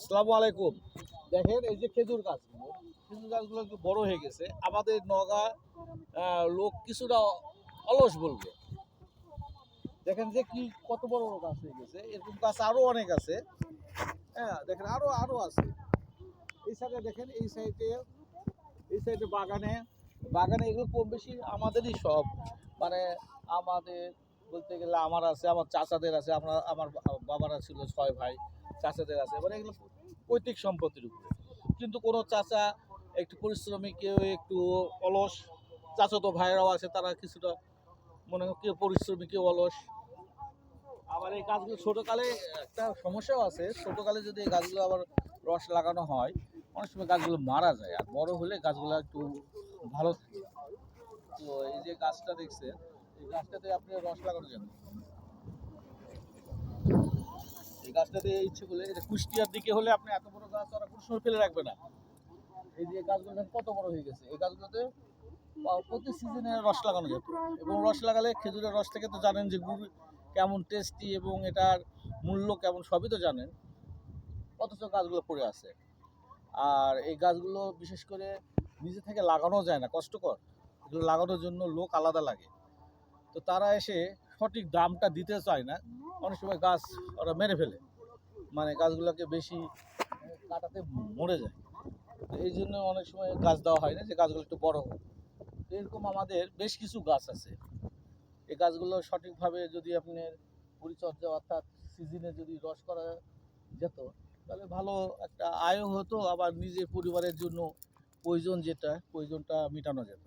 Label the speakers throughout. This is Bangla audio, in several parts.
Speaker 1: আসসালামু আলাইকুম। দেখেন এই যে খেজুর গাছগুলো একটু বড় হয়ে গেছে। আমাদের নওগাঁ লোক কিছুটা অলস বলবো। দেখেন যে কি কত বড় বড় গাছ হয়ে গেছে। এরকম গাছ আরো অনেক আছে। হ্যাঁ, দেখেন আরো আরো আছে। এই সাইডে দেখেন, এই সাইডে বাগানে বাগানে এগুলো কম বেশি আমাদেরই সব। মানে আমাদের বলতে গেলে আমার আছে, আমার চাচাদের আছে, আমার বাবারা ছিল 6 ভাই, চাচাদের আছে। মানে এগুলো পৈতৃক সম্পত্তির উপরে। কিন্তু কোনো চাচা একটু পরিশ্রমী, কেউ একটু অলস, চাচাতো ভাইরাও আছে, তারা কিছুটা মনে হয় কেউ পরিশ্রমী কেউ অলস। আবার এই গাছগুলো ছোটোকালে একটা সমস্যাও আছে, ছোটোকালে যদি এই গাছগুলো আবার রস লাগানো হয়, অনেক সময় গাছগুলো মারা যায়, আর বড় হলে গাছগুলো একটু ভালো থাকে। তো এই যে গাছটা দেখছেন, এই গাছটাতে আপনি রস লাগানো যাবে। এই গাছটাতে ইচ্ছে করলে, এটা কুষ্টিয়ার দিকে হলে আপনি এত বড় গাছ ওরা কোনো সময় ফেলে রাখবে না। এই যে গাছগুলো দেখেন কত বড় হয়ে গেছে, এই গাছগুলোতে প্রতি সিজনে রস লাগানো যেত। এবং রস লাগালে খেজুরের রস থেকে তো জানেন যে গুড় কেমন টেস্টি এবং এটার মূল্য কেমন, সবই তো জানেন। অথচ গাছগুলো পড়ে আছে। আর এই গাছগুলো বিশেষ করে নিজে থেকে লাগানো যায় না, কষ্টকর। এগুলো লাগানোর জন্য লোক আলাদা লাগে। তো তারা এসে সঠিক দামটা দিতে চায় না। অনেক সময় গাছ ওরা মেরে ফেলে, মানে গাছগুলোকে বেশি কাটাতে মরে যায়। তো এই জন্য অনেক সময় গাছ দেওয়া হয় না, যে গাছগুলো একটু বড় হোক। তো এরকম আমাদের বেশ কিছু গাছ আছে। এই গাছগুলো সঠিকভাবে যদি আপনার পরিচর্যা, অর্থাৎ সিজনে যদি রস করা যেত, তাহলে ভালো একটা আয়ও হতো, আবার নিজের পরিবারের জন্য প্রয়োজনটা মেটানো যেত।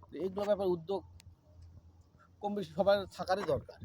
Speaker 1: তো এইগুলো ব্যাপারে উদ্যোগ কম বেশি সবার থাকারই দরকার।